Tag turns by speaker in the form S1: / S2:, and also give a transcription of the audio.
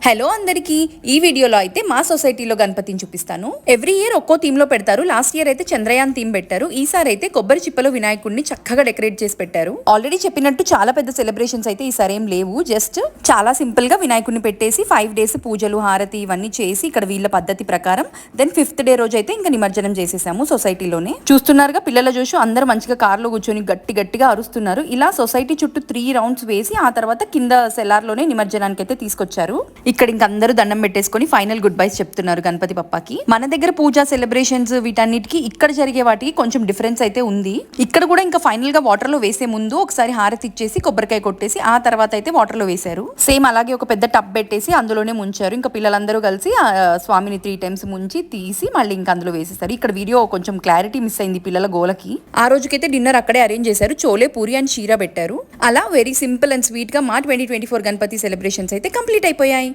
S1: Hello అందరికీ, ఈ వీడియోలో అయితే మా సొసైటీలో గణపతిని చూపిస్తాను. ఎవ్రీ ఇయర్ ఒక్కో థీమ్ లో పెడతారు. లాస్ట్ ఇయర్ అయితే చంద్రయాన్ థీమ్ పెట్టారు. ఈసారి అయితే కొబ్బరి చిప్పలో వినాయకుడిని చక్కగా డెకరేట్ చేసి పెట్టారు. ఆల్రెడీ చెప్పినట్టు చాలా పెద్ద సెలబ్రేషన్స్ అయితే ఈసారి ఏం లేవు. జస్ట్ చాలా సింపుల్ గా వినాయకుడిని పెట్టేసి 5 days పూజలు, హారతి ఇవన్నీ చేసి ఇక్కడ వీళ్ళ పద్ధతి ప్రకారం దెన్ 5th day రోజు అయితే ఇంకా నిమజ్జనం చేసేసాము సొసైటీలోనే. చూస్తున్నారుగా పిల్లల జోషు, అందరూ మంచిగా కార్లో కూర్చొని గట్టిగా అరుస్తున్నారు. ఇలా సొసైటీ చుట్టూ 3 rounds వేసి ఆ తర్వాత కింద సెల్లార్ లోనే నిమజ్జనానికి అయితే తీసుకొచ్చారు. ఇక్కడ ఇంక అందరూ దండం పెట్టేసుకొని ఫైనల్ గుడ్ బైస్ చెప్తున్నారు గణపతి పప్పాకి. మన దగ్గర పూజా సెలబ్రేషన్స్ వీటన్నిటికి ఇక్కడ జరిగే వాటికి కొంచెం డిఫరెన్స్ అయితే ఉంది. ఇక్కడ కూడా ఇంకా ఫైనల్ గా వాటర్ లో వేసే ముందు ఒకసారి హారతి ఇచ్చేసి కొబ్బరికాయ కొట్టేసి ఆ తర్వాత అయితే వాటర్ లో వేశారు. సేమ్ అలాగే ఒక పెద్ద టబ్ పెట్టేసి అందులోనే ముంచారు. ఇంకా పిల్లలందరూ కలిసి ఆ స్వామిని 3 times ముంచి తీసి మళ్ళీ ఇంకా అందులో వేసేస్తారు. ఇక్కడ వీడియో కొంచెం క్లారిటీ మిస్ అయింది పిల్లల గోలకి. ఆ రోజుకైతే డిన్నర్ అక్కడే అరేంజ్ చేశారు. చోలే, పూరి అండ్ షీరా పెట్టారు. అలా వెరీ సింపుల్ అండ్ స్వీట్ గా మా 2024 గణపతి సెలబ్రేషన్స్ అయితే కంప్లీట్ అయిపోయాయి.